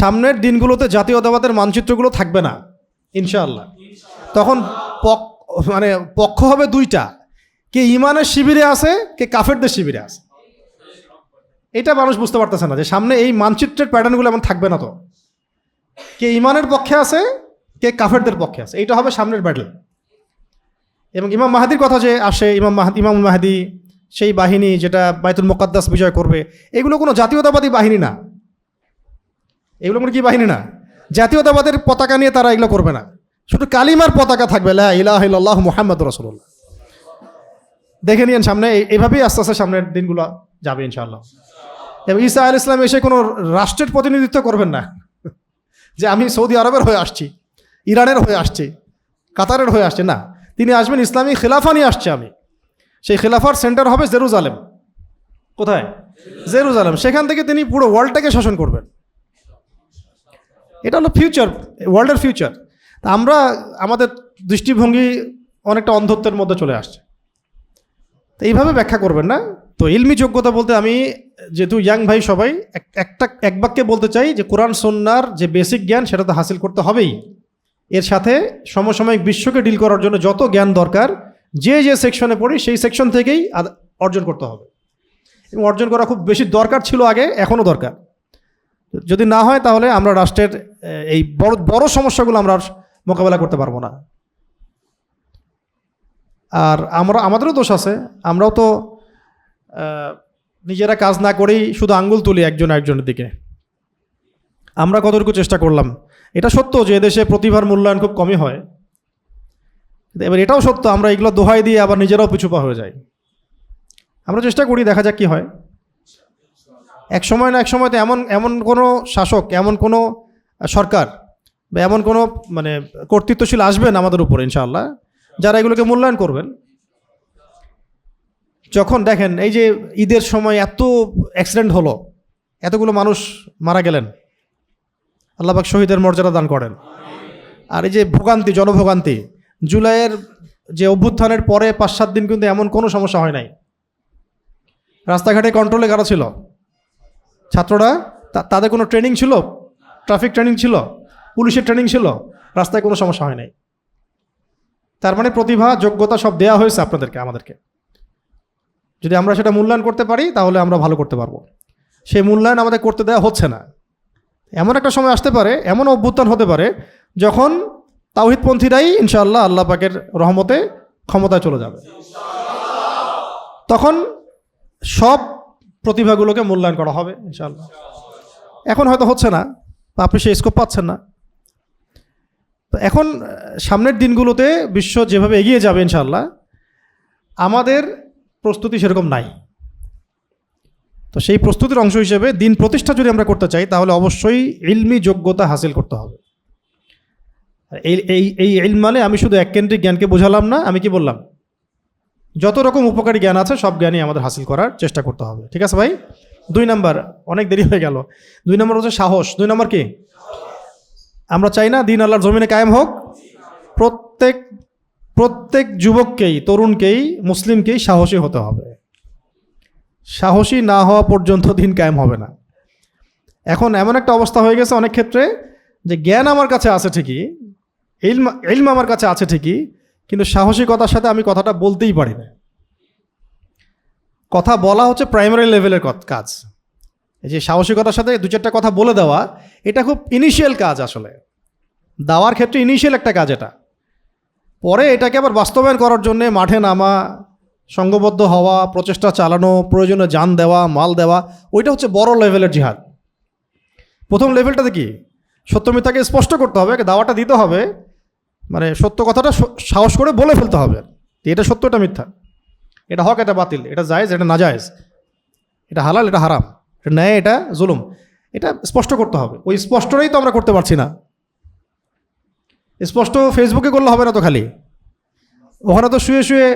সামনের দিনগুলোতে জাতীয়তাবাদের মানচিত্রগুলো থাকবে না ইনশাআল্লাহ। তখন পক্ষ হবে দুইটা, কে ইমানের শিবিরে আছে, কে কাফেরদের শিবিরে আছে। এটা মানুষ বুঝতে পারতেছে না যে সামনে এই মানচিত্রের প্যাটার্নগুলো এমন থাকবে না। তো কে ইমানের পক্ষে আছে, কে কাফেরদের পক্ষে আছে, এইটা হবে সামনের ব্যাটল। এবং ইমাম মাহাদির কথা যে আসে, ইমাম মাহাদি সেই বাহিনী যেটা বাইতুল মুকাদ্দাস বিজয় করবে, এগুলো কোনো জাতীয়তাবাদী বাহিনী না। এগুলো কোনো কি বাহিনী না, জাতীয়তাবাদের পতাকা নিয়ে তারা এগুলো করবে না। শুধু কালিমার পতাকা থাকবে, লা ইলাহা ইল্লাল্লাহু মুহাম্মাদুর রাসূলুল্লাহ। দেখে নিয়েন সামনে এইভাবেই আস্তে আস্তে সামনের দিনগুলো যাবে ইনশাআল্লাহ। এবং ঈসা আলাইহিস সালাম এসে কোনো রাষ্ট্রের প্রতিনিধিত্ব করবেন না, যে আমি সৌদি আরবের হয়ে আসছি, ইরানের হয়ে আসছি, কাতারের হয়ে আসছি, না। তিনি আসবেন ইসলামী খেলাফা নিয়ে আসছে আমি। সেই খেলাফার সেন্টার হবে জেরুজালেম। কোথায়? জেরুজালেম। সেখান থেকে তিনি পুরো ওয়ার্ল্ডটাকে শাসন করবেন। এটা হলো ফিউচার, ওয়ার্ল্ডের ফিউচার। আমরা আমাদের দৃষ্টিভঙ্গি অনেকটা অন্ধত্বের মধ্যে চলে আসছে। তো এইভাবে ব্যাখ্যা করবেন না। তো ইলমি যোগ্যতা বলতে আমি যেহেতু ইয়াং ভাই সবাই এক বাক্যে বলতে চাই যে কোরআন সুন্নাহর যে বেসিক জ্ঞান সেটা তো হাসিল করতে হবেই। এর সাথে সমসাময়িক বিশ্বকে ডিল করার জন্য যত জ্ঞান দরকার, যে সেকশনে পড়ি সেই সেকশন থেকেই অর্জন করতে হবে। এবং অর্জন করা খুব বেশি দরকার ছিল আগে, এখনও দরকার। যদি না হয় তাহলে আমরা রাষ্ট্রের এই বড় সমস্যাগুলো আমরা মোকাবেলা করতে পারবো না। আর আমাদেরও দোষ আছে। আমরাও তো নিজেরা কাজ না করেই শুধু আঙ্গুল তুলি একজনের দিকে। আমরা কতটুকু চেষ্টা করলাম। এটা সত্য যে এদেশে প্রতিভার মূল্যায়ন খুব কমই হয়। এবার এটাও সত্য আমরা এগুলো দোহাই দিয়ে আবার নিজেরাও পিছুপা হয়ে যাই। আমরা চেষ্টা করি, দেখা যাক কি হয়। এক সময় না এক সময়তে এমন কোনো শাসক, এমন কোনো সরকার বা এমন কোনো কর্তৃত্বশীল আসবেন আমাদের উপরে ইনশাআল্লাহ, যারা এগুলোকে মূল্যায়ন করবেন। যখন দেখেন এই যে ঈদের সময় এত অ্যাক্সিডেন্ট হলো, এতগুলো মানুষ মারা গেলেন, আল্লাহ পাক শহীদের মর্যাদা দান করেন। আর এই যে ভোগান্তি, জনভোগান্তি, জুলাইয়ের যে অভ্যুত্থানের পরে 5-7 দিন কিন্তু এমন কোনো সমস্যা হয় নাই। রাস্তাঘাটে কন্ট্রোলে কারা ছিল? ছাত্ররা। তাদের কোনো ট্রেনিং ছিল? ট্রাফিক ট্রেনিং ছিল, পুলিশের ট্রেনিং ছিল, রাস্তায় কোনো সমস্যা হয় নাই। তার মানে প্রতিভা, যোগ্যতা সব দেয়া হয়েছে আপনাদেরকে, আমাদেরকে। যদি আমরা সেটা মূল্যায়ন করতে পারি তাহলে আমরা ভালো করতে পারবো। সেই মূল্যায়ন আমাদের করতে দেওয়া হচ্ছে না। এমন একটা সময় আসতে পারে, এমন অভ্যুত্থান হতে পারে যখন তাওহীদপন্থীরাই ইনশাআল্লাহ আল্লাহ পাকের রহমতে ক্ষমতায় চলে যাবে। তখন সব প্রতিভাগুলোকে মূল্যায়ন করা হবে ইনশাআল্লাহ। এখন হয়তো হচ্ছে না, আপনি সেই স্কোপ পাচ্ছেন না। তো এখন সামনের দিনগুলোতে বিশ্ব যেভাবে এগিয়ে যাবে ইনশাআল্লাহ, আমাদের প্রস্তুতি সেরকম নাই। তো সেই প্রস্তুতির অংশ হিসেবে দিন প্রতিষ্ঠা যদি আমরা করতে চাই তাহলে অবশ্যই ইলমি যোগ্যতা হাসিল করতে হবে। এই ইলম মানে আমি শুধু এককেন্দ্রিক জ্ঞানকে বোঝালাম না, আমি কি বললাম, যত রকম উপকারী জ্ঞান আছে সব জ্ঞানই আমাদের হাসিল করার চেষ্টা করতে হবে। ঠিক আছে ভাই? 2 নম্বর, অনেক দেরি হয়ে গেল। 2 নম্বর হচ্ছে সাহস। 2 নম্বর কি? আমরা চাই না দিন আল্লাহর জমিনে কায়েম হোক। প্রত্যেক যুবককেই, তরুণকেই, মুসলিমকেই সাহসী হতে হবে। সাহসী না হওয়া পর্যন্ত দিন কায়েম হবে না। এখন এমন একটা অবস্থা হয়ে গেছে অনেক ক্ষেত্রে যে জ্ঞান আমার কাছে আছে ঠিকই, ইলম আমার কাছে আছে ঠিকই, কিন্তু সাহসিকতার সাথে আমি কথাটা বলতেই পারি না। কথা বলা হচ্ছে প্রাইমারি লেভেলের কাজ। এই যে সাহসিকতার সাথে 2-4টা কথা বলে দেওয়া, এটা খুব ইনিশিয়াল কাজ। আসলে দাওয়ার ক্ষেত্রে ইনিশিয়াল একটা কাজ এটা। পরে এটাকে আবার বাস্তবায়ন করার জন্যে মাঠে নামা, সংঘবদ্ধ হওয়া, প্রচেষ্টা চালানো, প্রয়োজনে জান দেওয়া, মাল দেওয়া, ওইটা হচ্ছে বড় লেভেলের জিহাদ। প্রথম লেভেলটাতে কি? সত্য মিথ্যাকে স্পষ্ট করতে হবে, দাওয়াটা দিতে হবে, সত্য কথাটা সাহস করে বলে ফেলতে হবে। এটা সত্য, এটা মিথ্যা, এটা হক, এটা বাতিল, এটা জায়েজ, এটা নাজায়েজ, এটা হালাল, এটা হারাম, এটা ন্যায়, এটা জুলুম, এটা স্পষ্ট করতে হবে। ওই স্পষ্টটাই তো আমরা করতে পারছি না। স্পষ্ট ফেসবুকে করলে হবে না তো, খালি ওখানে তো শুয়ে শুয়ে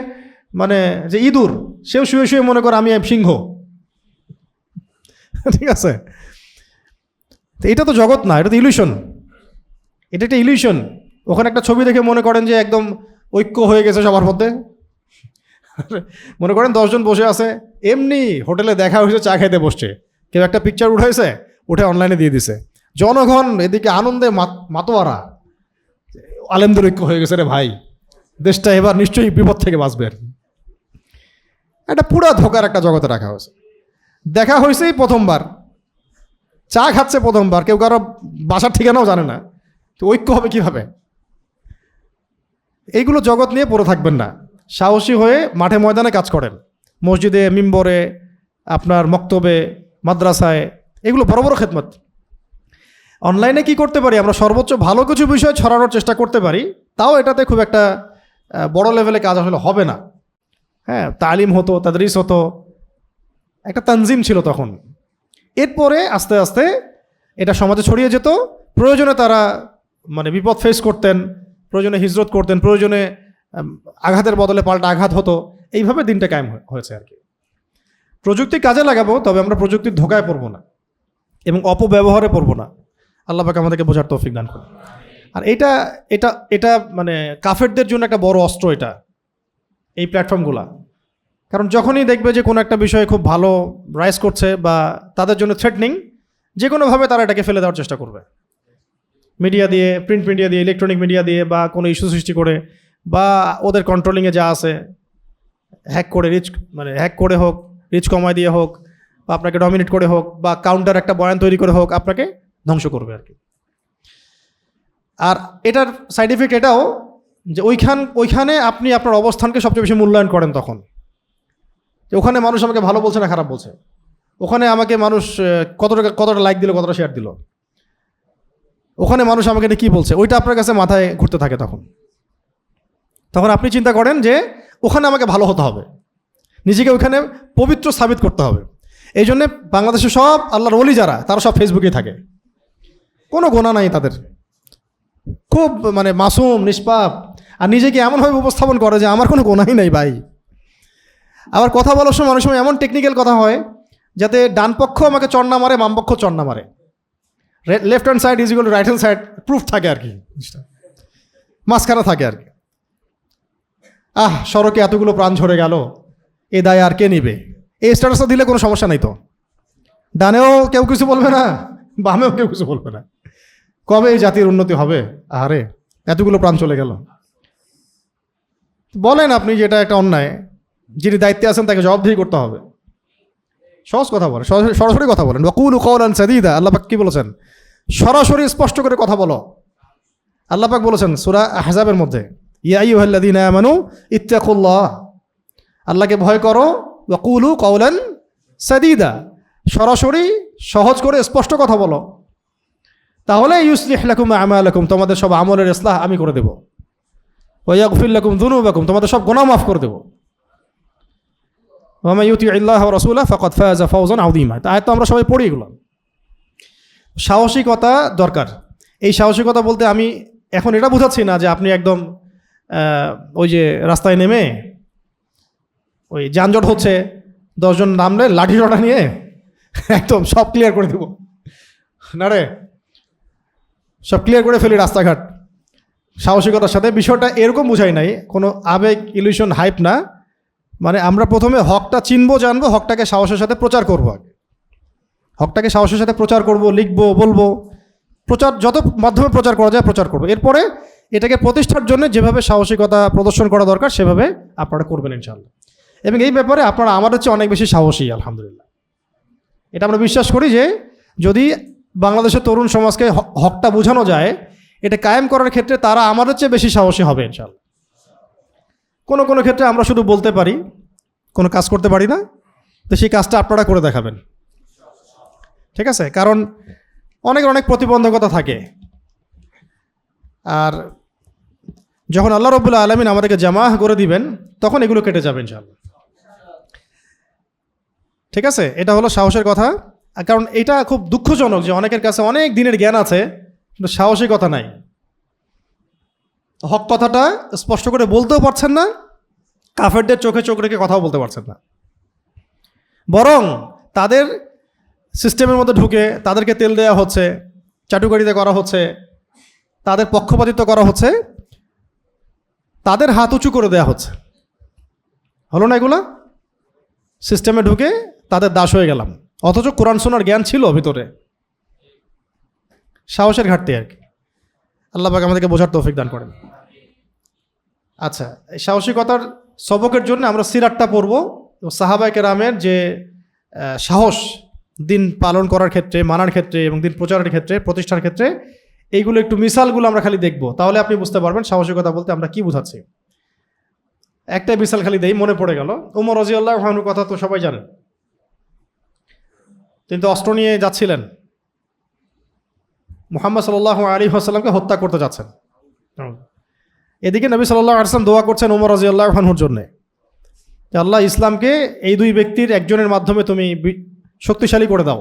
যে ইঁদুর, সেও শুয়ে শুয়ে মনে করে আমি সিংহ। ঠিক আছে? তো এটা তো জগৎ না, এটা তো ইলিউশন। এটা একটা ইলিউশন। ওখানে একটা ছবি দেখে মনে করেন যে একদম ঐক্য হয়ে গেছে সবার মধ্যে। মনে করেন 10 জন বসে আছে, এমনি হোটেলে দেখা হয়েছে, চা খাইতে বসছে, কেউ একটা পিকচার উঠাইছে, উঠে অনলাইনে দিয়ে দিছে, জনগণ এদিকে আনন্দে মাতোয়ারা, আলেমদের ঐক্য হয়ে গেছে রে ভাই, দেশটা এবার নিশ্চয়ই বিপদ থেকে বাঁচবে আর কি। একটা পুরা ধোকার একটা জগতে রাখা হয়েছে। দেখা হয়েছেই প্রথমবার, চা খাচ্ছে প্রথমবার, কেউ কারো বাসার ঠিকানাও জানে না, তো ঐক্য হবে কিভাবে? এইগুলো জগৎ নিয়ে পড়ে থাকবেন না, সাহসী হয়ে মাঠে ময়দানে কাজ করেন, মসজিদে, মিম্বরে, আপনার মক্তবে, মাদ্রাসায়, এগুলো বড় বড় খেদমত। অনলাইনে কি করতে পারি আমরা? সর্বোচ্চ ভালো কিছু বিষয় ছড়ানোর চেষ্টা করতে পারি, তাও এটাতে খুব একটা বড় লেভেলে কাজ আসলে হবে না। হ্যাঁ, তালিম হতো, তাদরিস হতো, একটা তানজিম ছিল তখন। এরপরে আস্তে আস্তে এটা সমাজে ছড়িয়ে যেত, প্রয়োজনে তারা মানে বিপদ ফেস করতেন, প্রয়োজনে হিজরত করতেন, প্রয়োজনে আঘাতের বদলে পাল্টা আঘাত হতো। এইভাবে দিনটা কায়েম হয়েছে আর কি। প্রযুক্তি কাজে লাগাবো, তবে আমরা প্রযুক্তির ধোকায় পড়বো না এবং অপব্যবহারে পড়বো না। আল্লাহ পাক আমাদেরকে বোঝার তৌফিক দান করুন। আর এটা এটা এটা মানে কাফেরদের জন্য একটা বড় অস্ত্র এটা, এই প্ল্যাটফর্মগুলা। কারণ যখনই দেখবে যে কোনো একটা বিষয়ে খুব ভালো রাইজ করছে বা তাদের জন্য থ্রেটনিং, যে কোনোভাবে তারা এটাকে ফেলে দেওয়ার চেষ্টা করবে, মিডিয়া দিয়ে, প্রিন্ট মিডিয়া দিয়ে, ইলেকট্রনিক মিডিয়া দিয়ে, বা কোনো ইস্যু সৃষ্টি করে, বা ওদের কন্ট্রোলিংয়ে যা আছে হ্যাক করে, হ্যাক করে হোক, রিচ কমায় দিয়ে হোক, বা আপনাকে ডমিনেট করে হোক, বা কাউন্টার একটা বয়ান তৈরি করে হোক, আপনাকে ধ্বংস করবে আর কি। আর এটার সাইড ইফেক্ট এটাও যে ওইখানে আপনি আপনার অবস্থানকে সবচেয়ে বেশি মূল্যায়ন করেন তখন, যে ওখানে মানুষ আমাকে ভালো বলছে না খারাপ বলছে, ওখানে আমাকে মানুষ কতটা লাইক দিল, কতটা শেয়ার দিল, ওখানে মানুষ আমাকে কী বলছে, ওইটা আপনার কাছে মাথায় ঘুরতে থাকে। তখন আপনি চিন্তা করেন যে ওখানে আমাকে ভালো হতে হবে, নিজেকে ওখানে পবিত্র সাবিত করতে হবে। এই জন্যে বাংলাদেশে সব আল্লাহর ওলি যারা, তারা সব ফেসবুকেই থাকে, কোনো গোনা নাই তাদের, খুব মানে মাসুম, নিষ্পাপ, আর নিজেকে এমনভাবে উপস্থাপন করে যে আমার কোনো গোনাই নাই ভাই। আবার কথা বলার সময় অনেক সময় এমন টেকনিক্যাল কথা হয় যাতে ডান পক্ষ আমাকে চড় না মারে, বাম পক্ষ চড় না মারে, left hand side is equal to right hand side proof থাকে আর কি, মাঝখানে থাকে আর কি। সড়কে এতগুলো প্রাণ ঝরে গেল, এ দায় আর কে নিবে? এই স্ট্যাটাসটা দিলে কোনো সমস্যা নেই তো, ডানেও কেউ কিছু বলবে না, বামেও কেউ কিছু বলবে না। কবে এই জাতির উন্নতি হবে? আরে এতগুলো প্রাণ চলে গেল। বলেন আপনি যে এটা একটা অন্যায়, যিনি দায়িত্বে আছেন তাকে জবাবদিহি করতে হবে। সহজ কথা বলেন, সরাসরি কথা বলেন। ওয়াকুলু কওলান সাদীদা, আল্লাহ পাক কি বলেছেন? সরাসরি স্পষ্ট করে কথা বলো। আল্লাহ পাক বলেছেন সূরা আহজাবের মধ্যে, ইয়া আইয়ুহাল্লাযীনা আমানু ইত্তাকুল্লাহ, আল্লাহকে ভয় করো। ওয়াকুলু কওলান সাদীদা, সরাসরি সহজ করে স্পষ্ট কথা বলো, তাহলে ইউসলিহ লাকুম আমালাকুম, তোমাদের সব আমলের ইসলাহ আমি করে দেব। ওয়া ইয়াগফির লাকুম যুনুবাকুম, তোমাদের সব গুনাহ মাফ করে দেব। ওয়া মান ইউতিইল্লাহ ওয়া রাসূলাহু ফাকাদ ফাযা ফাওজান আযীমা। তাই তো আমরা সবাই পড়ি এগুলো। সাহসিকতা দরকার। এই সাহসিকতা বলতে আমি এখন এটা বোঝাচ্ছি না যে আপনি একদম ওই যে রাস্তায় নেমে ওই যানজট হচ্ছে, 10 জন নামলে লাঠি রটা নিয়ে একদম সব ক্লিয়ার করে দেব না রে, সব ক্লিয়ার করে ফেলি রাস্তাঘাট। সাহসিকতার সাথে বিষয়টা এরকম বুঝাই নাই, কোনো আবেগ, ইলিউশন, হাইপ না। মানে আমরা প্রথমে হকটা চিনবো, জানবো, হকটাকে সাহসের সাথে প্রচার করবো। আগে হকটাকে সাহসের সাথে প্রচার করব, লিখবো, বলবো, প্রচার যত মাধ্যমে প্রচার করা যায় প্রচার করবো। এরপরে এটাকে প্রতিষ্ঠার জন্য যেভাবে সাহসিকতা প্রদর্শন করা দরকার সেভাবে আপনারা করবেন ইনশাআল্লাহ। এবং এই ব্যাপারে আপনারা আমাদের চেয়ে অনেক বেশি সাহসী, আলহামদুলিল্লাহ। এটা আমরা বিশ্বাস করি যে যদি বাংলাদেশের তরুণ সমাজকে হকটা বোঝানো যায়, এটা কায়েম করার ক্ষেত্রে তারা আমাদের চেয়ে বেশি সাহসী হবে ইনশাআল্লাহ। কোনো ক্ষেত্রে আমরা শুধু বলতে পারি, কোনো কাজ করতে পারি না, তো সেই কাজটা আপনারা করে দেখাবেন, ঠিক আছে? কারণ অনেক প্রতিবন্ধকতা থাকে, আর যখন আল্লাহ রাব্বুল আলামিন আমাদেরকে জামাহ করে দিবেন তখন এগুলো কেটে যাবে ইনশাআল্লাহ, ঠিক আছে? এটা হলো সাহসের কথা। কারণ এটা খুব দুঃখজনক যে অনেকের কাছে অনেক দিনের জ্ঞান আছে কিন্তু সাহসিকতা নাই, হক কথাটা স্পষ্ট করে বলতেও পারছেন না, কাফেরদের চোখে চোখ রেখে কথাও বলতে পারছেন না, বরং তাদের সিস্টেমের মধ্যে ঢুকে তাদেরকে তেল দেওয়া হচ্ছে, চাটুকারিতা করা হচ্ছে, তাদের পক্ষপাতিত্ব করা হচ্ছে, তাদের হাত উঁচু করে দেওয়া হচ্ছে। হলো না এগুলা? সিস্টেমে ঢুকে তাদের দাস হয়ে গেলাম, অথচ কোরআন শোনার জ্ঞান ছিল ভিতরে। সাহসের ঘাটতি আর কি। আল্লাহ পাক আমাদেরকে বোঝার তৌফিক দান করেন। আচ্ছা, এই সাহসিকতার সবকের জন্য আমরা সিরাতটা পড়ব। সাহাবায়ে কেরামের যে সাহস দিন পালন করার ক্ষেত্রে, মানার ক্ষেত্রে এবং দিন প্রচারের ক্ষেত্রে, প্রতিষ্ঠার ক্ষেত্রে, এইগুলো একটু মিসালগুলো আমরা খালি দেখব, তাহলে আপনি বুঝতে পারবেন সাহসিকতা বলতে আমরা কি বোঝাচ্ছি। একটা মিসাল খালি দেই, মনে পড়ে গেল। ওমর রাদিয়াল্লাহু আনহুর কথা তো সবাই জানেন। তিনি তো অস্ত্র নিয়ে যাচ্ছিলেন, মুহাম্মদ সাল্লাল্লাহু আলাইহি ওয়াসাল্লামকে হত্যা করতে যাচ্ছেন। এদিকে নবী সাল্লাল্লাহু আলাইহি ওয়াসাল্লাম দোয়া করছেন ওমর রাদিয়াল্লাহু আনহুর জন্য, যে আল্লাহ ইসলামকে এই দুই ব্যক্তির একজনের মাধ্যমে তুমি শক্তিশালী করে দাও,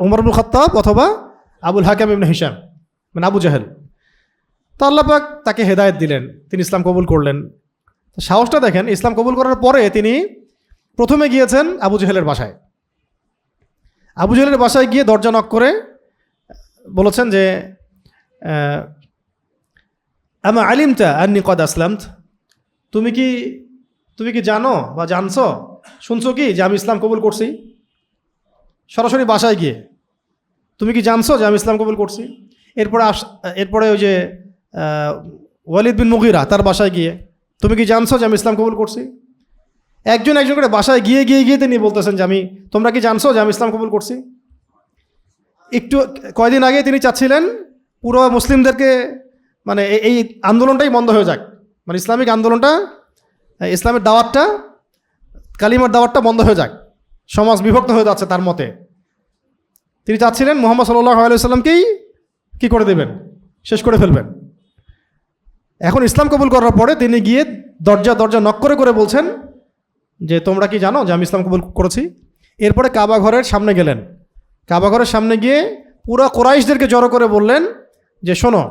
ওমর ইবনুল খাত্তাব অথবা আবুল হাকাম ইবনে হিশাম, মানে আবু জাহেল। তো আল্লাহ পাক তাকে হেদায়েত দিলেন, তিনি ইসলাম কবুল করলেন। সাহসটা দেখেন, ইসলাম কবুল করার পরে তিনি প্রথমে গিয়েছেন আবু জাহেলের বাসায়। আবু জাহেলের বাসায় গিয়ে দরজা নক করে বলেছেন যে আমা আলিমতা আন্নী কদ আসলামত, তুমি কি জানো বা জানছো, শুনছো কি যে আমি ইসলাম কবুল করছি? সরাসরি বাসায় গিয়ে তুমি কি জানছো যে আমি ইসলাম কবুল করছি? এরপরে ওই যে ওয়ালিদ বিন মুগিরা, তার বাসায় গিয়ে তুমি কি জানছো যে আমি ইসলাম কবুল করছি? একজন করে বাসায় গিয়ে তিনি বলতেছেন যে তোমরা কি জানছো যে আমি ইসলাম কবুল করছি? একটু কয়দিন আগে তিনি চাচ্ছিলেন পুরো মুসলিমদেরকে, মানে এই আন্দোলনটাই বন্ধ হয়ে যাক, মানে ইসলামিক আন্দোলনটা, ইসলামের দাওয়াতটা, কালিমার দাওয়াতটা বন্ধ হয়ে যাক, সমাজ বিভক্ত হয়ে যাচ্ছে তার মতে। তিনি চাচ্ছিলেন মুহাম্মদ সাল্লাল্লাহু আলাইহি ওয়াসাল্লামকেই কী করে দেবেন, শেষ করে ফেলবেন। এখন ইসলাম কবুল করার পরে তিনি গিয়ে দরজা নক করে বলছেন যে তোমরা কি জানো যে আমি ইসলাম কবুল করেছি? এরপরে কাবা ঘরের সামনে গেলেন। কাবা ঘরের সামনে গিয়ে পুরো কুরাইশদেরকে জড়ো করে বললেন যে শোনো,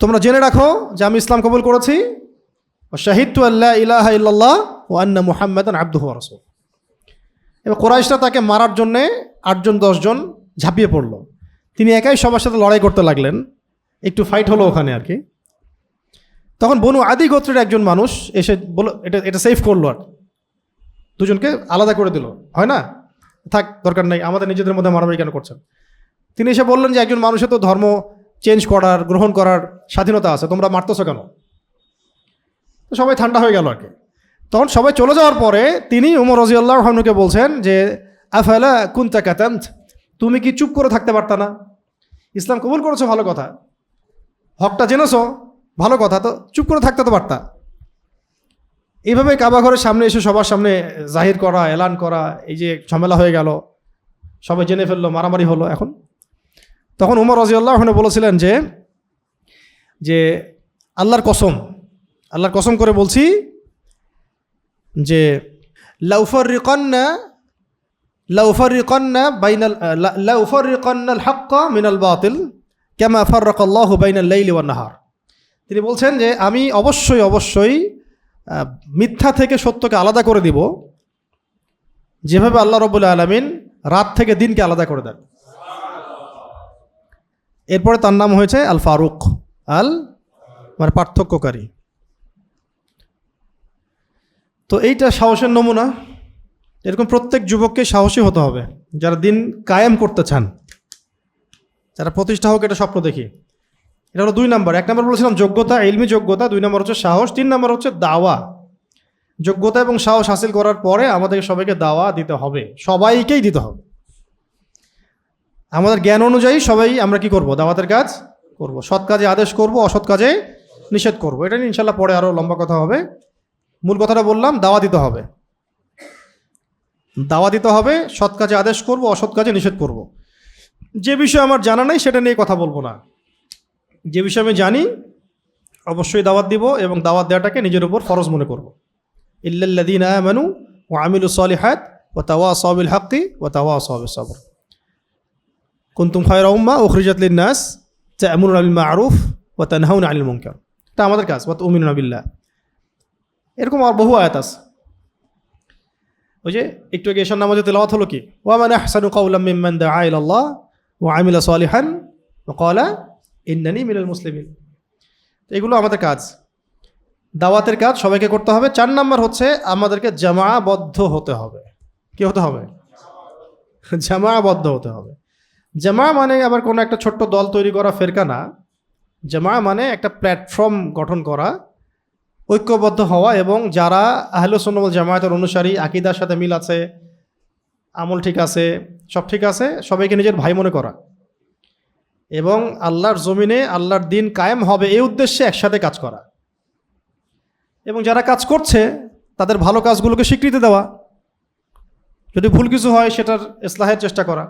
তোমরা জেনে রাখো যে আমি ইসলাম কবুল করেছি, শাহিদতু আল্লা ইলাহা ইল্লাল্লাহ ওয়া আন্না মুহাম্মাদান আবদুহু ওয়া রাসূলুহু। এবার কুরাইশরা তাকে মারার জন্যে 8-10 জন ঝাঁপিয়ে পড়ল। তিনি একাই সবার সাথে লড়াই করতে লাগলেন, একটু ফাইট হলো ওখানে আর কি। তখন বনু আদি গোত্রের একজন মানুষ এসে বলল, এটা সেফ করলো, আর দুজনকে আলাদা করে দিল। হয় না, থাক, দরকার নেই, আমাদের নিজেদের মধ্যে মারামারি কেন করছেন? তিনি এসে বললেন যে একজন মানুষের তো ধর্ম চেঞ্জ করার, গ্রহণ করার স্বাধীনতা আছে, তোমরা মারতেছো কেন? তো সবাই ঠান্ডা হয়ে গেল আর কি। তখন সবাই চলে যাওয়ার পরে তিনি উমর রাদিয়াল্লাহু আনহুকে বলছেন যে আফালা কুনতা কাতামত, তুমি কি চুপ করে থাকতে পারতা না? ইসলাম কবুল করেছো, ভালো কথা, হকটা জেনেছো, ভালো কথা, তো চুপ করে থাকতে তো পারতা। এইভাবে কাবা ঘরের সামনে এসে সবার সামনে জাহির করা, এলান করা, এই যে ঝামেলা হয়ে গেল, সবাই জেনে ফেললো, মারামারি হলো। এখন তখন উমর রাদিয়াল্লাহু আনহু বলেছিলেন যে আল্লাহর কসম করে বলছি যে লাউফাররিকান্নাল হাক্কা মিনাল বাতিল কামা ফাররাকাল্লাহু বাইনাল লাইলি ওয়ান নাহার। তিনি বলছেন যে আমি অবশ্যই মিথ্যা থেকে সত্যকে আলাদা করে দিব, যেভাবে আল্লাহ রাব্বুল আলামিন রাত থেকে দিনকে আলাদা করে দেন। এরপরে তার নাম হয়েছে আল ফারুক, মানে পার্থক্যকারী। তো এইটা সাহসের নমুনা। এরকম প্রত্যেক যুবককে সাহসী হতে হবে, যারা দিন কায়েম করতে চান, যারা প্রতিষ্ঠা হোক, এটা স্বপ্ন দেখি। এটা হলো 2 নম্বর। 1 নম্বর বলেছিলাম যোগ্যতা, ইলমি যোগ্যতা। 2 নম্বর হচ্ছে সাহস। 3 নম্বর হচ্ছে দাওয়া। যোগ্যতা এবং সাহস হাসিল করার পরে আমাদেরকে সবাইকে দাওয়া দিতে হবে, সবাইকেই দিতে হবে। আমাদের জ্ঞান অনুযায়ী সবাই আমরা কি করব? দাওয়াতের কাজ করব, সৎ কাজে আদেশ করব, অসৎ কাজে নিষেধ করব। এটা নিয়ে ইনশাল্লাহ পরে আরও লম্বা কথা হবে। মূল কথাটা বললাম, দাওয়া দিতে হবে, সৎ কাজে আদেশ করব, অসৎ কাজে নিষেধ করব। যে বিষয় আমার জানা নাই সেটা নিয়ে কথা বলবো না, যে বিষয় আমি জানি অবশ্যই দাওয়াত দিব, এবং দাওয়াত দেওয়াটাকে নিজের উপর ফরজ মনে করব। ইল্লাল্লাযীনা আমানু ওয়া আমিলুস সালিহাত ওয়া তাওয়াসাউ বিল হাক্কি ওয়া তাওয়াসাউ বিস সাবর কুনতুম খায়রা উম্মাহ উখরিজাত লিন-নাস তা'মুরুনা বিল মা'রুফ ওয়া তানহাউনা আনিল মুনকার। এটা আমাদের কাজ। ওয়া তু'মিনুনা বিল্লাহ। এরকম আর বহু আয়াত আছে। ওই যে একটু আগে এশার নামাজে তেলাওয়াত হলো কি, ওয়া মান আহসানু কাওলাম মিম্মান দাআ ইলাল্লাহ ওয়া আমিলা সালিহান ওয়া ক্বালা ইন্নানি মিনাল মুসলিমিন। এগুলো আমাদের কাজ, দাওয়াতের কাজ সবাইকে করতে হবে। 4 নম্বর হচ্ছে আমাদেরকে জামাআবদ্ধ হতে হবে। কি হতে হবে? জামাআবদ্ধ হতে হবে। জামা মানে আবার কোনো একটা ছোট্ট দল তৈরি করা ফেরকা না। জামা মানে একটা প্ল্যাটফর্ম গঠন করা, ঐক্যবদ্ধ হওয়া, এবং যারা আহলে সুন্নাত ওয়াল জামায়াতের অনুসারী, আকীদার সাথে মিল আছে, আমল ঠিক আছে, সব ঠিক আছে, সবাইকে নিজের ভাই মনে করা এবং আল্লাহর জমিনে আল্লাহর দিন কায়েম হবে এই উদ্দেশ্যে একসাথে কাজ করা, এবং যারা কাজ করছে তাদের ভালো কাজগুলোকে স্বীকৃতি দেওয়া, যদি ভুল কিছু হয় সেটার ইসলাহের চেষ্টা করা,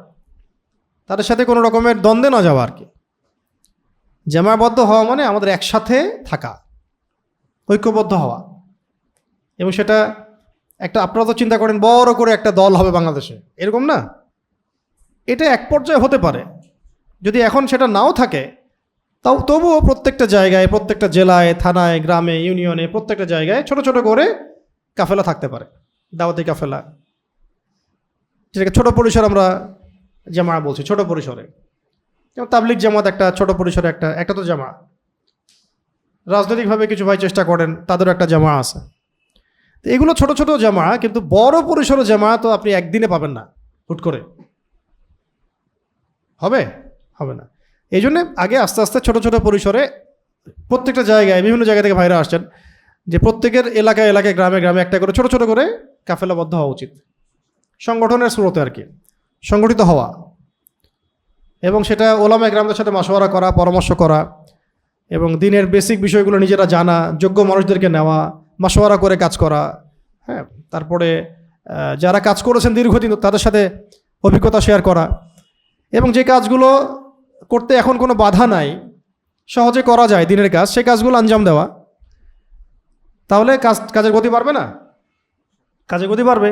তাদের সাথে কোনো রকমের দ্বন্দ্বে না যাওয়া আর কি। জামাবদ্ধ হওয়া মানে আমাদের একসাথে থাকা, ঐক্যবদ্ধ হওয়া, এবং সেটা একটা, আপনারা তো চিন্তা করেন বড় করে একটা দল হবে বাংলাদেশে, এরকম না। এটা এক পর্যায়ে হতে পারে, যদি এখন সেটা নাও থাকে তাও তবুও প্রত্যেকটা জায়গায়, প্রত্যেকটা জেলায়, থানায়, গ্রামে, ইউনিয়নে, প্রত্যেকটা জায়গায় ছোট ছোট করে কাফেলা থাকতে পারে, দাওয়াতি কাফেলা, যেটাকে ছোট পরিসর আমরা জামা বলছি, ছোট পরিসরে। যেমন তাবলিগ জামাত একটা ছোট পরিসরে একটা তো জামা। রাজনৈতিকভাবে কিছু ভাই চেষ্টা করেন, তাদেরও একটা জামা আছে। তো এগুলো ছোট ছোট জামা, কিন্তু বড় পরিসরে জামা তো আপনি একদিনে পাবেন না, হুট করে হবে না। এই জন্যে আগে আস্তে আস্তে ছোট ছোট পরিসরে প্রত্যেকটা জায়গায়, বিভিন্ন জায়গা থেকে ভাইরা আসছেন, যে প্রত্যেকের এলাকায় এলাকায়, গ্রামে গ্রামে একটা করে ছোট ছোট করে কাফেলাবদ্ধ হওয়া উচিত, সংগঠনের স্রোতে আর কি, সংগঠিত হওয়া, এবং সেটা ওলামায়ে কেরামদের সাথে মাশওয়ারা করা, পরামর্শ করা, এবং দিনের বেসিক বিষয়গুলো নিজেরা জানা, যোগ্য মানুষদেরকে নেওয়া, মাশওয়ারা করে কাজ করা। হ্যাঁ, তারপরে যারা কাজ করেছেন দীর্ঘদিন তাদের সাথে অভিজ্ঞতা শেয়ার করা, এবং যে কাজগুলো করতে এখন কোনো বাধা নাই, সহজে করা যায় দিনের কাজ, সেই কাজগুলো আঞ্জাম দেওয়া। তাহলে কাজের গতি বাড়বে না? কাজের গতি বাড়বে,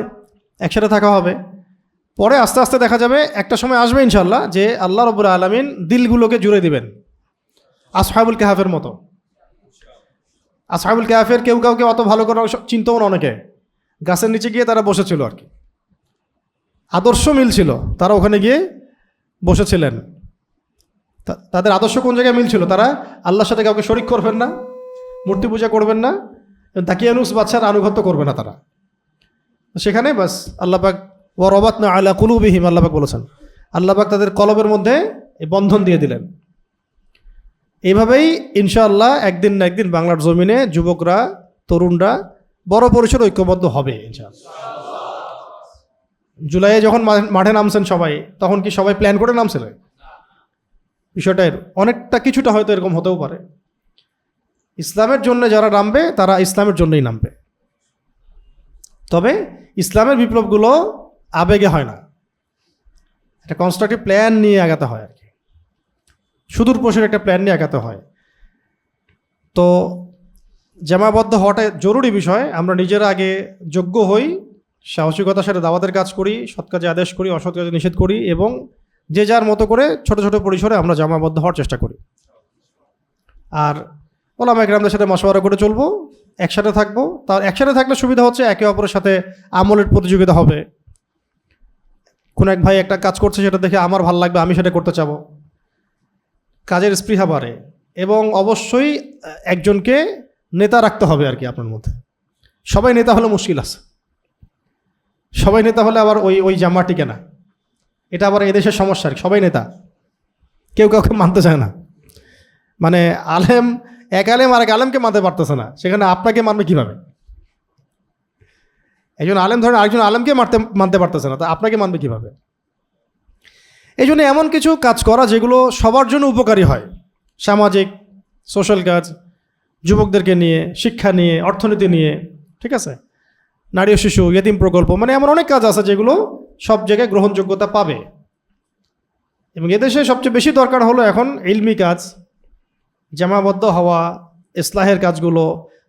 একসাথে থাকা হবে। পরে আস্তে আস্তে দেখা যাবে একটা সময় আসবে ইনশাল্লাহ যে আল্লাহ রাব্বুল আলামিন দিলগুলোকে জুড়ে দিবেন, আসহাবুল কাহাফের মতো। আসহাবুল কাহাফের কেউ কাউকে অত ভালো করে চিনতেও না, অনেকে গাছের নিচে গিয়ে তারা বসেছিল আর কি, আদর্শ মিল ছিল, তারা ওখানে গিয়ে বসেছিলেন। তাদের আদর্শ কোন জায়গায় মিল ছিল? তারা আল্লাহর সাথে কাউকে শরিক করবেন না, মূর্তি পূজা করবেন না, দাকিয়ানুস বাদশার আনুগত্য করবে না তারা। সেখানে বাস আল্লাহ পাক ওয়া রাবাতনা আলা কুলুবিহিম, আল্লাহ পাক বলেছেন, আল্লাহ পাক তাদের কলবের মধ্যে এই বন্ধন দিয়ে দিলেন। এইভাবেই ইনশাআল্লাহ একদিন না একদিন বাংলার জমিনে যুবকরা, তরুণরা বড় পরিসরে ঐক্যবদ্ধ হবে ইনশাআল্লাহ। জুলাইয়ে যখন মাঠে নামছেন সবাই, তখন কি সবাই প্ল্যান করে নামছিলেন? বিষয়টা অনেকটা কিছুটা হয়তো এরকম হতেও পারে। ইসলামের জন্য যারা নামবে তারা ইসলামের জন্যই নামবে, তবে ইসলামের বিপ্লবগুলো আবেগে হয় না, একটা কনস্ট্রাকটিভ প্ল্যান নিয়ে আগাতে হয় আর কি, সুদূর প্রসারী একটা প্ল্যান নিয়ে আগাতে হয়। তো জামাবদ্ধ হওয়াটা জরুরি বিষয়। আমরা নিজেরা আগে যোগ্য হই, সাহসিকতার সাথে দাওয়াতের কাজ করি, সৎ কাজে আদেশ করি, অসৎ কাজে নিষেধ করি, এবং যে যার মতো করে ছোট ছোট পরিসরে আমরা জামাবদ্ধ হওয়ার চেষ্টা করি। আর ওলামায়ে কেরামদের সাথে মাশওয়ারা করে চলবো, একসাথে থাকবো। তার একসাথে থাকলে সুবিধা হচ্ছে একে অপরের সাথে আমলের প্রতিযোগিতা হবে। কোনো এক ভাই একটা কাজ করছে, সেটা দেখে আমার ভালো লাগবে, আমি সেটা করতে চাবো, কাজের স্পৃহা বাড়ে। এবং অবশ্যই একজনকে নেতা রাখতে হবে আর কি আপনার মধ্যে। সবাই নেতা হলে মুশকিল আছে, সবাই নেতা হলে আবার ওই জামা টিকে না, এটা আবার এদেশের সমস্যা আর কি। সবাই নেতা, কেউ কাউকে মানতে চায় না, মানে আলেম, এক আলেম আর এক আলেমকে মানতে পারতেছে না, সেখানে আপনাকে মানবে কীভাবে? একজন আলেম ধরেন আরেকজন আলেমকে মানতে পারতেছে না, তা আপনাকে মানবে কীভাবে? এই জন্য এমন কিছু কাজ করা যেগুলো সবার জন্য উপকারী হয়, সামাজিক, সোশ্যাল কাজ, যুবকদেরকে নিয়ে, শিক্ষা নিয়ে, অর্থনীতি নিয়ে, ঠিক আছে, নারী ও শিশু, ইয়েতিম প্রকল্প, মানে এমন অনেক কাজ আছে যেগুলো সব জায়গায় গ্রহণযোগ্যতা পাবে। এবং এদেশে সবচেয়ে বেশি দরকার হলো এখন ইলমি কাজ, জামাবদ্ধ হওয়া, ইসলাহের কাজগুলো,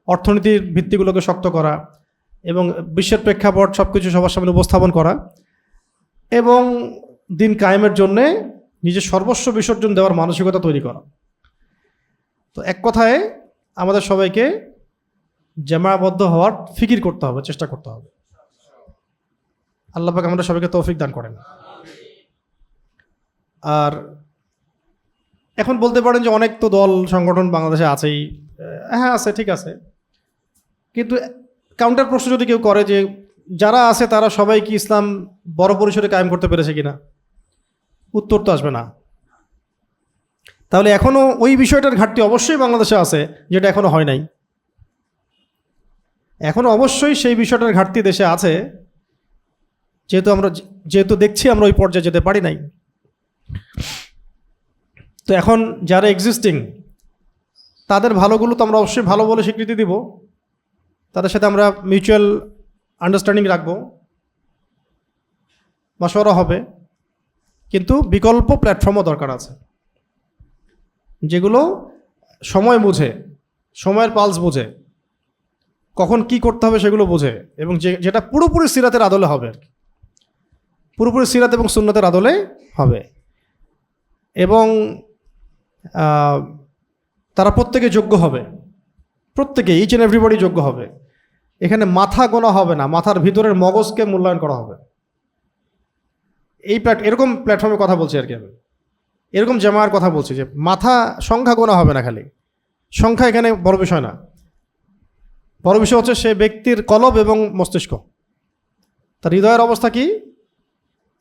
অর্থনীতির ভিত্তিগুলোকে শক্ত করা, এবং বিশ্বের প্রেক্ষাপট সব কিছু সবার সামনে উপস্থাপন করা, এবং দিন কায়েমের জন্যে নিজের সর্বস্ব বিসর্জন দেওয়ার মানসিকতা তৈরি করা। তো এক কথায় আমাদের সবাইকে জামাবদ্ধ হওয়ার ফিকির করতে হবে, চেষ্টা করতে হবে। আল্লাহ পাক আমাদের সবাইকে তৌফিক দান করেন। আর এখন বলতে পারেন যে অনেক তো দল সংগঠন বাংলাদেশে আছেই, হ্যাঁ আছে, ঠিক আছে, কিন্তু কাউন্টার প্রশ্ন যদি কেউ করে যে যারা আছে তারা সবাই কি ইসলাম বড় পরিসরে কায়েম করতে পেরেছে কিনা? উত্তর তো আসবে না। তাহলে এখনও ওই বিষয়টার ঘাটতি অবশ্যই বাংলাদেশে আছে, যেটা এখনও হয় নাই। এখনও অবশ্যই সেই বিষয়টার ঘাটতি দেশে আছে, যেহেতু দেখছি আমরা ওই পর্যায়ে যেতে পারি নাই। তো এখন যারা এক্সিস্টিং, তাদের ভালোগুলো তো আমরা অবশ্যই ভালো বলে স্বীকৃতি দিব, তাদের সাথে আমরা মিউচুয়াল আন্ডারস্ট্যান্ডিং রাখবো, মাশওয়ারা হবে। কিন্তু বিকল্প প্ল্যাটফর্মও দরকার আছে, যেগুলো সময় বুঝে, সময়ের পালস বুঝে, কখন কি করতে হবে সেগুলো বুঝে, এবং যেটা পুরোপুরি সিরাতের আদলে হবে আর কি, পুরোপুরি সিরাত এবং সুন্নতের আদলে হবে। এবং তারা প্রত্যেকে যোগ্য হবে, প্রত্যেকে, ইচ অ্যান্ড এভরিবডি যোগ্য হবে। এখানে মাথা গোনা হবে না, মাথার ভিতরের মগজকে মূল্যায়ন করা হবে। এরকম প্ল্যাটফর্মে কথা বলছি আর কি আমি, এরকম জামার কথা বলছি, যে মাথা সংখ্যা গোনা হবে না, খালি সংখ্যা এখানে বড় বিষয় না। বড় বিষয় হচ্ছে সে ব্যক্তির কলব এবং মস্তিষ্ক, তার হৃদয়ের অবস্থা কি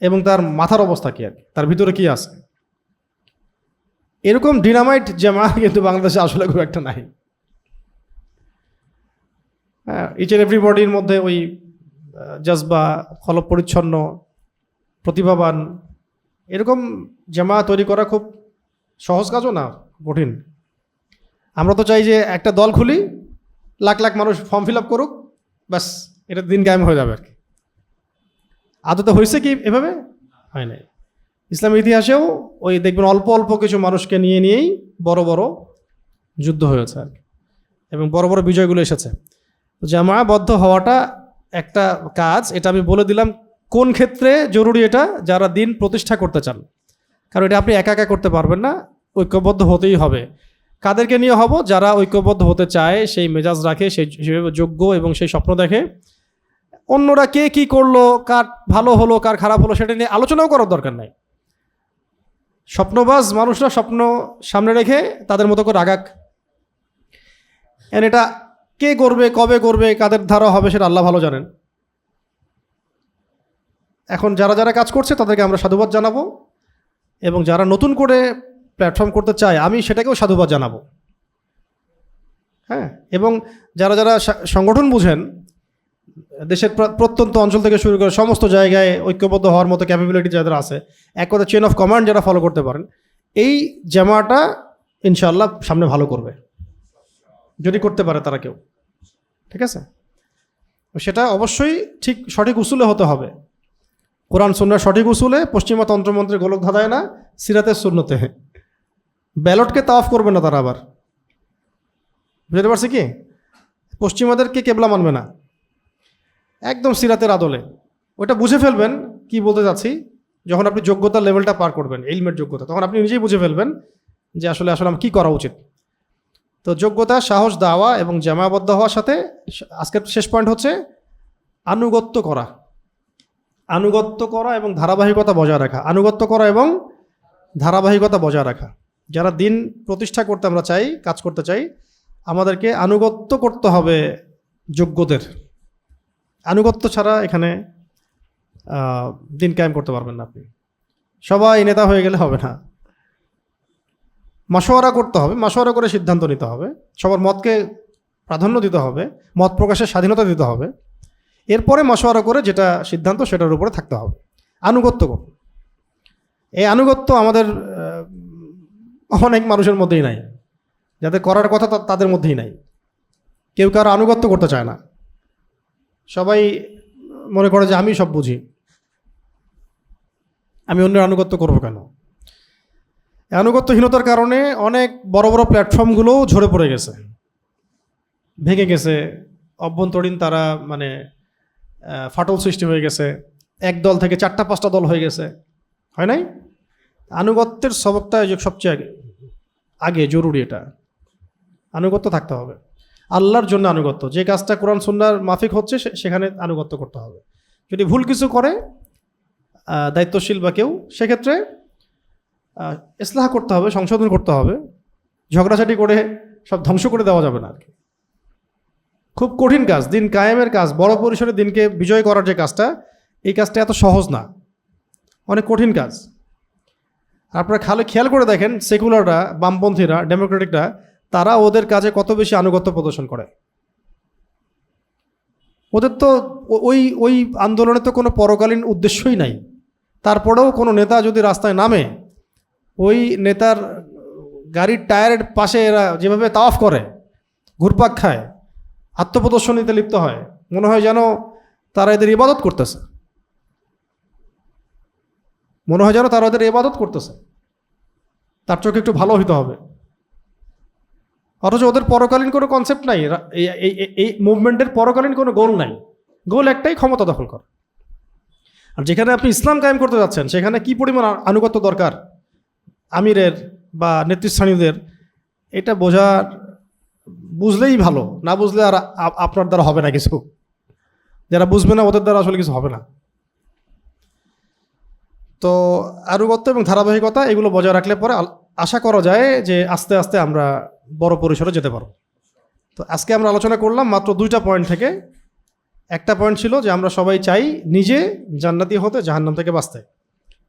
এবং তার মাথার অবস্থা কি, আর কি তার ভিতরে কি আছে। এরকম ডিনামাইট জামা কিন্তু বাংলাদেশে আসলে খুব একটা নাই। হ্যাঁ, ইচ অ্যান্ড এভরিবডির মধ্যে ওই জজবা, কলব পরিচ্ছন্ন, প্রতিভাবান, এরকম জামা তৈরি করা খুব সহজ কাজও না, কঠিন। আমরা তো চাই যে একটা দল খুলি, লাখ লাখ মানুষ ফর্ম ফিল আপ করুক, ব্যাস এটা দিন কায়েম হয়ে যাবে আর কি। আদতে হয়েছে কি এভাবে? হয় নাই। ইসলামের ইতিহাসেও ওই দেখবেন অল্প অল্প কিছু মানুষকে নিয়েই বড় বড় যুদ্ধ হয়েছে আর কি, এবং বড় বড় বিজয়গুলো এসেছে। জামাবদ্ধ হওয়াটা একটা কাজ, এটা আমি বলে দিলাম কোন ক্ষেত্রে জরুরি, এটা যারা দিন প্রতিষ্ঠা করতে চান, কারণ এটা আপনি একা একা করতে পারবেন না, ঐক্যবদ্ধ হতেই হবে। কাদেরকে নিয়ে হব? যারা ঐক্যবদ্ধ হতে চায়, সেই মেজাজ রাখে, সেই যোগ্য এবং সেই স্বপ্ন দেখে। অন্যরা কে কি করলো, কার ভালো হলো কার খারাপ হলো সেটা নিয়ে আলোচনাও করার দরকার নাই। স্বপ্নবাজ মানুষরা স্বপ্ন সামনে রেখে তাদের মতো করে আগাক। এটা কে করবে, কবে করবে, কাদের ধারা হবে সেটা আল্লাহ ভালো জানেন। এখন যারা যারা কাজ করছে তাদেরকে আমরা সাধুবাদ জানাবো, এবং যারা নতুন করে প্ল্যাটফর্ম করতে চায় আমি সেটাকেও সাধুবাদ জানাবো। হ্যাঁ, এবং যারা যারা সংগঠন বুঝেন, দেশের প্রত্যন্ত অঞ্চল থেকে শুরু করে সমস্ত জায়গায় ঐক্যবদ্ধ হওয়ার মতো ক্যাপাবিলিটি যাদের আছে, এক কথা চেন অফ কমান্ড যারা ফলো করতে পারেন, এই জামাটা ইনশাআল্লাহ সামনে ভালো করবে, যদি করতে পারে তারা কেউ। ঠিক আছে, সেটা অবশ্যই ঠিক সঠিক উসুলে হতে হবে, কোরআন সুন্নাহর সঠিক উসুলে, পশ্চিমা তন্ত্রমন্ত্রে গোলক ধাঁধায় না, সিরাতের সুন্নতে। ব্যালটকে তাওয়াফ করবে না তারা, আবার বুঝতে পারছি কি, পশ্চিমাদেরকে কেবলা মানবে না, একদম সিরাতের আদলে। ওইটা বুঝে ফেলবেন কি বলতে যাচ্ছি, যখন আপনি যোগ্যতার লেভেলটা পার করবেন, ইলমের যোগ্যতা, তখন আপনি নিজেই বুঝে ফেলবেন যে আসলে আমার কী করা উচিত। তো যোগ্যতা, সাহস, দাওয়া এবং জামাবদ্ধ হওয়ার সাথে আজকের শেষ পয়েন্ট হচ্ছে আনুগত্য করা। আনুগত্য করা এবং ধারাবাহিকতা বজায় রাখা, আনুগত্য করা এবং ধারাবাহিকতা বজায় রাখা। যারা দিন প্রতিষ্ঠা করতে আমরা চাই, কাজ করতে চাই, আমাদেরকে আনুগত্য করতে হবে যোগ্যদের। আনুগত্য ছাড়া এখানে দিন কায়েম করতে পারবেন না আপনি। সবাই নেতা হয়ে গেলে হবে না, মাশওয়ারা করতে হবে, মাশওয়ারা করে সিদ্ধান্ত নিতে হবে, সবার মতকে প্রাধান্য দিতে হবে, মত প্রকাশের স্বাধীনতা দিতে হবে, এরপরে মাশওয়ারা করে যেটা সিদ্ধান্ত সেটার উপরে থাকতে হবে। আনুগত্য করুন। এই আনুগত্য আমাদের অনেক মানুষের মধ্যেই নাই, যাদের করার কথা তাদের মধ্যেই নাই। কেউ কারো আনুগত্য করতে চায় না, সবাই মনে করে যে আমি সব বুঝি, আমি অন্যের আনুগত্য করবো কেন। আনুগত্যহীনতার কারণে অনেক বড় বড় প্ল্যাটফর্মগুলো ঝরে পড়ে গেছে, ভেঙে গেছে, অভ্যন্তরীণ তারা ফাটল সৃষ্টি হয়ে গেছে, এক দল থেকে 4-5টা দল হয়ে গেছে, হয় নাই? আনুগত্যের সবকটা সবচেয়ে আগে জরুরি, এটা আনুগত্য থাকতে হবে। আল্লাহর জন্য আনুগত্য, যে কাজটা কোরআন সুন্নাহর মাফিক হচ্ছে সেখানে আনুগত্য করতে হবে। যদি ভুল কিছু করে দায়িত্বশীল বা কেউ, সেক্ষেত্রে ইসলাহ করতে হবে, সংশোধন করতে হবে। ঝগড়াঝাটি করে সব ধ্বংস করে দেওয়া যাবে না আর কি। খুব কঠিন কাজ, দিন কায়েমের কাজ, বড় পরিসরে দিনকে বিজয় করার যে কাজটা, এই কাজটা এত সহজ না, অনেক কঠিন কাজ। আপনারা খালি খেয়াল করে দেখেন, সেকুলাররা, বামপন্থীরা, ডেমোক্রেটিকরা, তারা ওদের কাজে কত বেশি আনুগত্য প্রদর্শন করে। ওদের তো ওই ওই আন্দোলনে তো কোনো পরকালীন উদ্দেশ্যই নাই। তারপরেও কোনো নেতা যদি রাস্তায় নামে, ওই নেতার গাড়ির টায়ারের পাশে এরা যেভাবে তাওয়াফ করে, ঘুরপাক খায়, আত্মপ্রদর্শনীতে লিপ্ত হয়, মনে হয় যেন তারা এদের ইবাদত করতেছে, মনে হয় যেন তারা এদের ইবাদত করতেছে। তার চোখে একটু ভালো হইতে হবে। অথচ ওদের পরকালীন কোনো কনসেপ্ট নাই, এই মুভমেন্টের পরকালীন কোনো গোল নাই। গোল একটাই, ক্ষমতা দখল কর। আর যেখানে আপনি ইসলাম কায়েম করতে যাচ্ছেন, সেখানে কি পরিমাণ আনুগত্য দরকার আমিরের বা নেতৃস্থানীয়দের, এটা বুঝলেই ভালো। না বুঝলে আর আপনার দ্বারা হবে না কিছু। যারা বুঝবে না ওদের দ্বারা আসলে কিছু হবে না। তো আনুগত্য এবং ধারাবাহিকতা এগুলো বজায় রাখলে পরে আশা করা যায় যে আস্তে আস্তে আমরা বড় পরিসরে যেতে পারব। তো আজকে আমরা আলোচনা করলাম মাত্র 2টা পয়েন্ট থেকে। একটা পয়েন্ট ছিল যে আমরা সবাই চাই নিজে জান্নাতি হতে, জাহান্নাম থেকে বাঁচতে।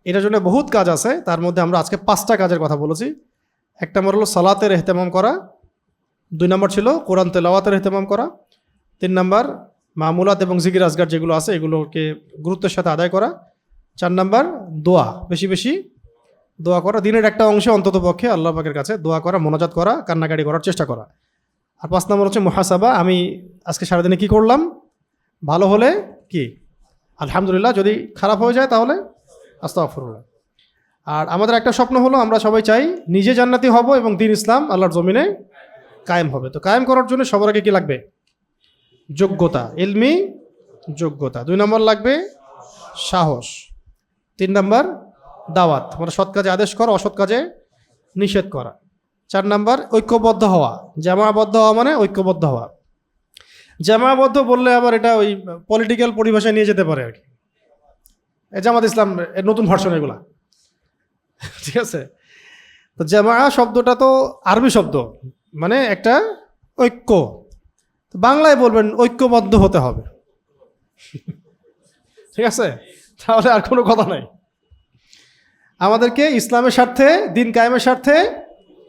এটার জন্য বহুত কাজ আছে, তার মধ্যে আমরা আজকে 5টা কাজের কথা বলেছি। একটা নম্বর হলো সালাতের ইহতেমাম করা, 2 নম্বর ছিল কোরআন তেলাওয়াতের ইহতেমাম করা, 3 নম্বর মামুলাত এবং জিকির আজগার যেগুলো আছে এগুলোকে গুরুত্বের সাথে আদায় করা, 4 নম্বর দোয়া, বেশি বেশি দোয়া করা, দিনের একটা অংশে অন্তত পক্ষে আল্লাহ পাকের কাছে দোয়া করা, মোনাজাত করা, কান্নাকাটি করার চেষ্টা করা। আর 5 নম্বর হচ্ছে মুহাসাবা, আমি আজকে সারাদিনে কি করলাম, ভালো হলে কি আলহামদুলিল্লাহ, যদি খারাপ হয়ে যায় তাহলে আস্তাগফিরুল্লাহ। আর আমাদের একটা স্বপ্ন হলো আমরা সবাই চাই নিজে জান্নাতি হব এবং দ্বীন ইসলাম আল্লাহর জমিনে কায়েম হবে। তো কায়েম করার জন্য সবার আগে কি লাগবে? যোগ্যতা, ইলমি যোগ্যতা। 2 নম্বর লাগবে সাহস। 3 নম্বর দাওয়াত, মানে সৎ কাজে আদেশ করা, অসৎ কাজে নিষেধ করা। 4 নম্বর ঐক্যবদ্ধ হওয়া, জামাবদ্ধ হওয়া মানে ঐক্যবদ্ধ হওয়া। জামাবদ্ধ বললে আবার এটা ওই পলিটিক্যাল পরিভাষায় নিয়ে যেতে পারে আর কি, জামাত ইসলাম এর নতুন ভার্সন এগুলা, ঠিক আছে। তো জামা শব্দটা তো আরবি শব্দ, মানে একটা ঐক্য। বাংলায় বলবেন ঐক্যবদ্ধ হতে হবে, ঠিক আছে, তাহলে আর কোনো কথা নাই। আমাদেরকে ইসলামের স্বার্থে, দিন কায়েমের স্বার্থে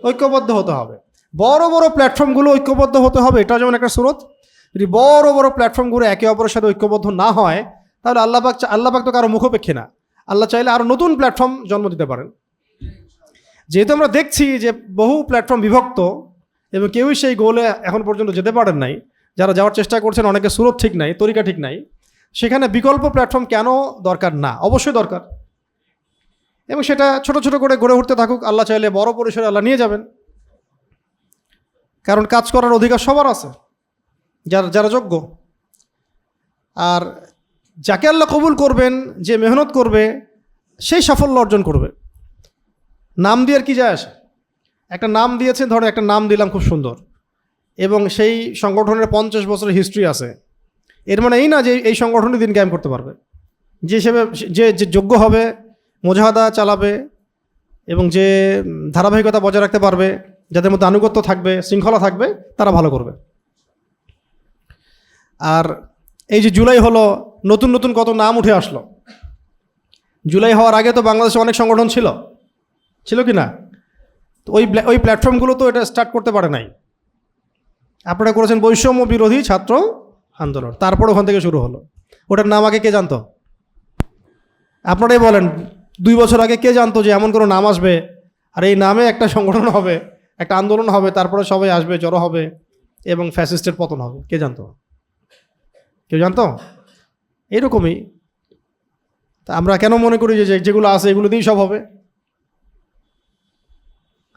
ঐক্যবদ্ধ হতে হবে। বড় বড় প্ল্যাটফর্মগুলো ঐক্যবদ্ধ হতে হবে, এটা যেমন একটা সুরত। যদি বড় বড় প্ল্যাটফর্মগুলো একে অপরের সাথে ঐক্যবদ্ধ না হয়, তাহলে আল্লাহ পাক তো কারো মুখোপেক্ষী না। আল্লাহ চাইলে আরও নতুন প্ল্যাটফর্ম জন্ম দিতে পারেন। যেহেতু আমরা দেখছি যে বহু প্ল্যাটফর্ম বিভক্ত এবং কেউই সেই গোলে এখন পর্যন্ত যেতে পারেন নাই, যারা যাওয়ার চেষ্টা করছেন অনেকে সুরত ঠিক নাই, তরিকা ঠিক নাই, সেখানে বিকল্প প্ল্যাটফর্ম কেন দরকার না? অবশ্যই দরকার, এবং সেটা ছোট ছোট করে গড়ে উঠতে থাকুক। আল্লাহ চাইলে বড় পরিসরে আল্লাহ নিয়ে যাবেন, কারণ কাজ করার অধিকার সবার আছে, যারা যোগ্য। আর যাকে আল্লাহ কবুল করবেন, যে মেহনত করবে, সেই সাফল্য অর্জন করবে। নাম দিয়ে আর কি যায় আসে? একটা নাম দিয়েছেন, ধরো একটা নাম দিলাম খুব সুন্দর, এবং সেই সংগঠনের 50 বছরের হিস্ট্রি আছে, এর মানে এই না যে এই সংগঠনই দিন কায়েম করতে পারবে। যে হিসেবে যে যোগ্য হবে, মুজাহাদা চালাবে, এবং যে ধারাবাহিকতা বজায় রাখতে পারবে, যাদের মধ্যে আনুগত্য থাকবে, শৃঙ্খলা থাকবে, তারা ভালো করবে। আর এই যে জুলাই হলো, নতুন নতুন কত নাম উঠে আসলো। জুলাই হওয়ার আগে তো বাংলাদেশে অনেক সংগঠন ছিল কি না? তো ওই প্ল্যাটফর্মগুলো তো এটা স্টার্ট করতে পারে নাই। আপনারা করেছেন বৈষম্য বিরোধী ছাত্র আন্দোলন, তারপর ওখান থেকে শুরু হলো। ওটার নাম আগে কে জানতো? আপনারাই বলেন, 2 বছর আগে কে জানতো যে এমন কোনো নাম আসবে, আর এই নামে একটা সংগঠন হবে, একটা আন্দোলন হবে, তারপরে সবাই আসবে, জড়ো হবে, এবং ফ্যাসিস্টের পতন হবে? কে জানতো? কেউ জানতো? এইরকমই তা আমরা কেন মনে করি যে যেগুলো আছে এগুলো দিয়েই সব হবে?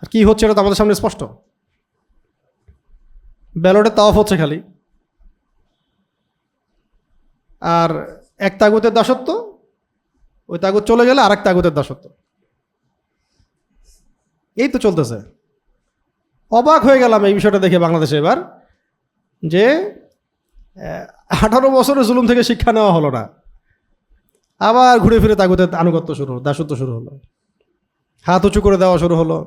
আর কি হচ্ছে এটা তো আমাদের সামনে স্পষ্ট। ব্যালটে তাওয়াফ হচ্ছে খালি, আর এক তাগুতের দাসত্ব, ওই তাগুত চলে গেলে আর এক তাগুতের দাসত্ব, এই তো চলতেছে। অবাক হয়ে গেলাম এই বিষয়টা দেখে বাংলাদেশে এবার, যে 18 বছরের জুলুম থেকে শিক্ষা নেওয়া হলো না, আবার ঘুরে ফিরে তাগুতের আনুগত্য শুরু হলো, দাসত্ব শুরু হলো, হাত উঁচু করে দেওয়া শুরু হলো,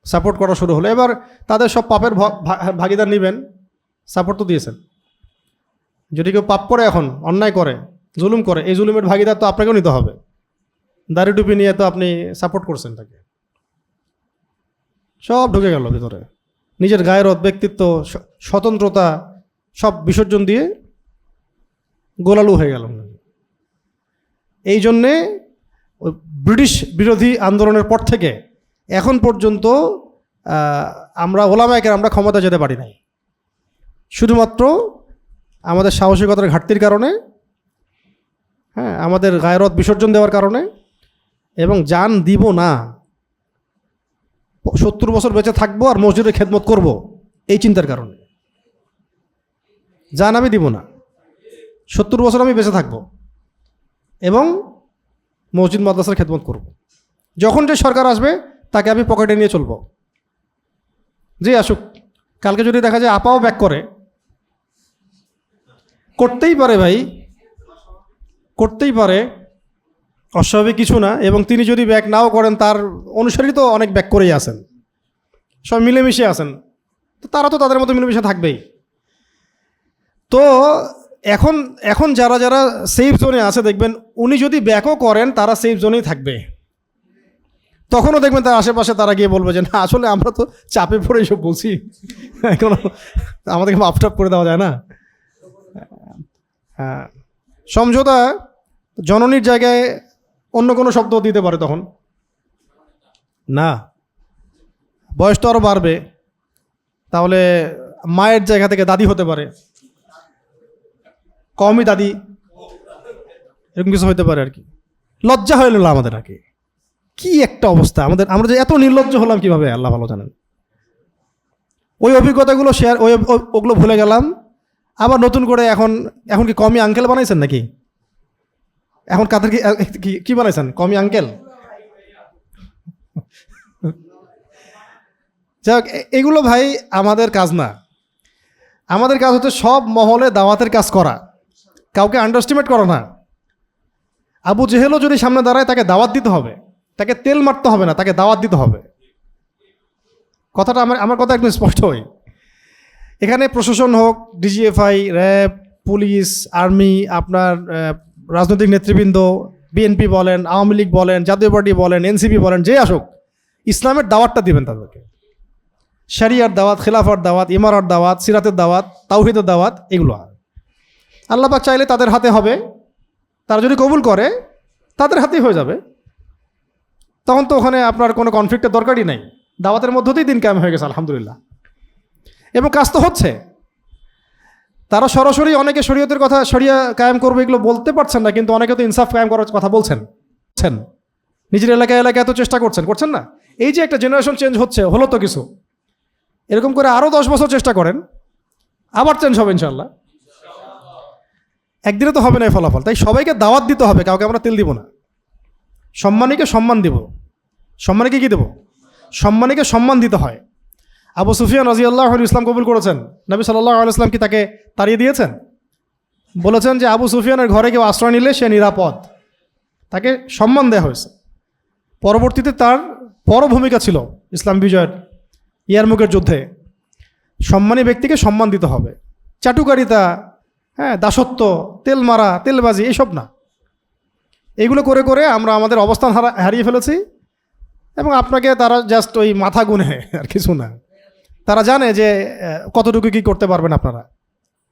সাপোর্ট করা শুরু হলো। এবার তাদের সব পাপের ভাগিদার নেবেন, সাপোর্ট তো দিয়েছেন। যদি কেউ পাপ করে, এখন অন্যায় করে, জুলুম করে, এই জুলুমের ভাগিদার তো আপনাকেও নিতে হবে। দাড়ি টুপি নিয়ে তো আপনি সাপোর্ট করছেন তাকে, সব ঢুকে গেল ভিতরে। নিজের গায়রত, ব্যক্তিত্ব, স্বতন্ত্রতা সব বিসর্জন দিয়ে গোলালু হয়ে গেল। এই জন্যে ব্রিটিশ বিরোধী আন্দোলনের পর থেকে এখন পর্যন্ত আমরা ওলামায়ে কেরাম আমরা ক্ষমতা যেতে পারি নাই, শুধুমাত্র আমাদের সাহসিকতার ঘাটতির কারণে, হ্যাঁ, আমাদের গায়রত বিসর্জন দেওয়ার কারণে, এবং জান দিব না, 70 বছর বেঁচে থাকবো আর মসজিদের খেদমত করব, এই চিন্তার কারণে জান আমি দিব না, 70 বছর আমি বেঁচে থাকবো এবং মসজিদ মাদ্রাসার খেদমত করব। যখন যে সরকার আসবে তাকে আমি পকেটে নিয়ে চলবো, যে আসুক। কালকে যদি দেখা যায় আপাও ব্যাক করে, করতেই পারে ভাই, করতেই পারে, অস্বাভাবিক কিছু না। এবং তিনি যদি ব্যাক নাও করেন, তার অনুসারী তো অনেক ব্যাক করেই আছেন, সব মিলেমিশে আছেন, তো তারা তো তাদের মতো মিলেমিশে থাকবেই। তো এখন এখন যারা যারা সেফ জোনে আছে দেখবেন, উনি যদি ব্যাকও করেন তারা সেফ জোনেই থাকবে। তখনও দেখবেন তার আশেপাশে তারা গিয়ে বলবে যে না, আসলে আমরা তো চাপে পড়ে এসব বলছি, এখন আমাদেরকে মাফটাপ করে দেওয়া যায় না। হ্যাঁ, সমঝোতা জননীর জায়গায় অন্য কোনো শব্দ দিতে পারে, তখন না, বয়স তো আরও বাড়বে, তাহলে মায়ের জায়গা থেকে দাদি হতে পারে, কমই দাদি, এরকম কিছু হতে পারে আর কি। লজ্জা হয়ে গেল আমাদের, আর কি একটা অবস্থা আমাদের, আমরা যে এত নির্লজ্জ হলাম কিভাবে আল্লাহ ভালো জানেন। ওই অভিজ্ঞতাগুলো শেয়ার, ওগুলো ভুলে গেলাম। আবার নতুন করে এখন কি কমি আঙ্কেল বানাইছেন নাকি? এখন কাদের কি বানাইছেন? কমি আঙ্কেল। যাক, এগুলো ভাই আমাদের কাজ না। আমাদের কাজ হচ্ছে সব মহলে দাওয়াতের কাজ করা, কাউকে আন্ডারস্টিমেট করা না। আবু জেহেলও যদি সামনে দাঁড়ায়, তাকে দাওয়াত দিতে হবে, তাকে তেল মারতে হবে না, তাকে দাওয়াত দিতে হবে। কথাটা আমার কথা একদম স্পষ্ট হয়। এখানে প্রশাসন হোক, ডিজিএফআই, র্যাব, পুলিশ, আর্মি, আপনার রাজনৈতিক নেতৃবৃন্দ, বিএনপি বলেন, আওয়ামী লীগ বলেন, জাতীয় পার্টি বলেন, এনসিপি বলেন, যে আসুক, ইসলামের দাওয়াতটা দিবেন তাদেরকে। শরিয়ার দাওয়াত, খেলাফার দাওয়াত, ইমারার দাওয়াত, সিরাতের দাওয়াত, তাওহীদের দাওয়াত, এগুলো আল্লাহ পাক চাইলে তাদের হাতে হবে। তারা যদি কবুল করে, তাদের হাতেই হয়ে যাবে। তখন তো ওখানে আপনার কোনো কনফ্লিক্টের দরকারই নাই। দাওয়াতের মধ্যতেই দিন কায়েম হয়ে গেছে আলহামদুলিল্লাহ, এবং কাজ তো হচ্ছে। তারা সরাসরি অনেকে শরীয়তের কথা, শরিয়া কায়েম করবে এগুলো বলতে পারছেন না, কিন্তু অনেকে তো ইনসাফ কায়েম করার কথা বলছেন, নিজের এলাকায় এত চেষ্টা করছেন না। এই যে একটা জেনারেশন চেঞ্জ হলো তো কিছু, এরকম করে আরও 10 বছর চেষ্টা করেন, আবার চেঞ্জ হবে ইনশাল্লাহ। একদিনে তো হবে না এই ফলাফল। তাই সবাইকে দাওয়াত দিতে হবে, কাউকে আমরা তেল দিব না। সম্মানীকে সম্মান দিব। সম্মানীকে কি দেব? সম্মানীকে সম্মান দিতে হয়। আবু সুফিয়ান রাদিয়াল্লাহু আনহু ইসলাম কবুল করেছেন, নবী সাল্লাল্লাহু আলাইহি ওয়াসাল্লাম কি তাকে তাড়িয়ে দিয়েছেন? বলেছেন যে আবু সুফিয়ানের ঘরে কেউ আশ্রয় নিলে সে নিরাপদ, তাকে সম্মান দেওয়া হয়েছে। পরবর্তীতে তার বড় ভূমিকা ছিল ইসলাম বিজয়ের, ইয়ারমুকের যুদ্ধে। সম্মানী ব্যক্তিকে সম্মান দিতে হবে। চাটুকারিতা, হ্যাঁ, দাসত্ব, তেল মারা, তেলবাজি, এইসব না। এগুলো করে করে আমরা আমাদের অবস্থান হারিয়ে ফেলেছি। এবং আপনাকে তারা জাস্ট ওই মাথা গুনে, আর কিছু না। তারা জানে যে কতটুকু কী করতে পারবেন আপনারা।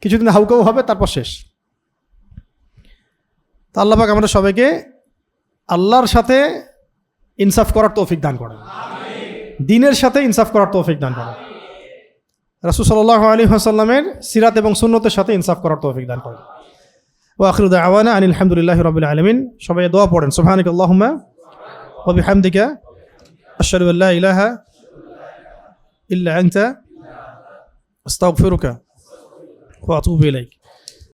কিছুদিন হাউকাউ হবে, তারপর শেষ। তা আল্লাহ পাক আমাদের সবাইকে আল্লাহর সাথে ইনসাফ করার তৌফিক দান করেন, দ্বীনের সাথে ইনসাফ করার তৌফিক দান করেন, রাসূল সাল্লাল্লাহু আলাইহি ওয়াসাল্লামের সিরাত এবং সুন্নতের সাথে ইনসাফ করার তৌফিক দান করেন। ওয়া আখিরু দাওয়ানা আনিল হামদুলিল্লাহি রাব্বিল আলামিন। সবাই দোয়া পড়েন, সুবহানাকাল্লাহুম্মা ওয়া বিহামদিকা আশহাদু আল্লা ইলাহা ইল্লা আনতা আস্তাগফিরুকা ওয়া আতুবু ইলাইক।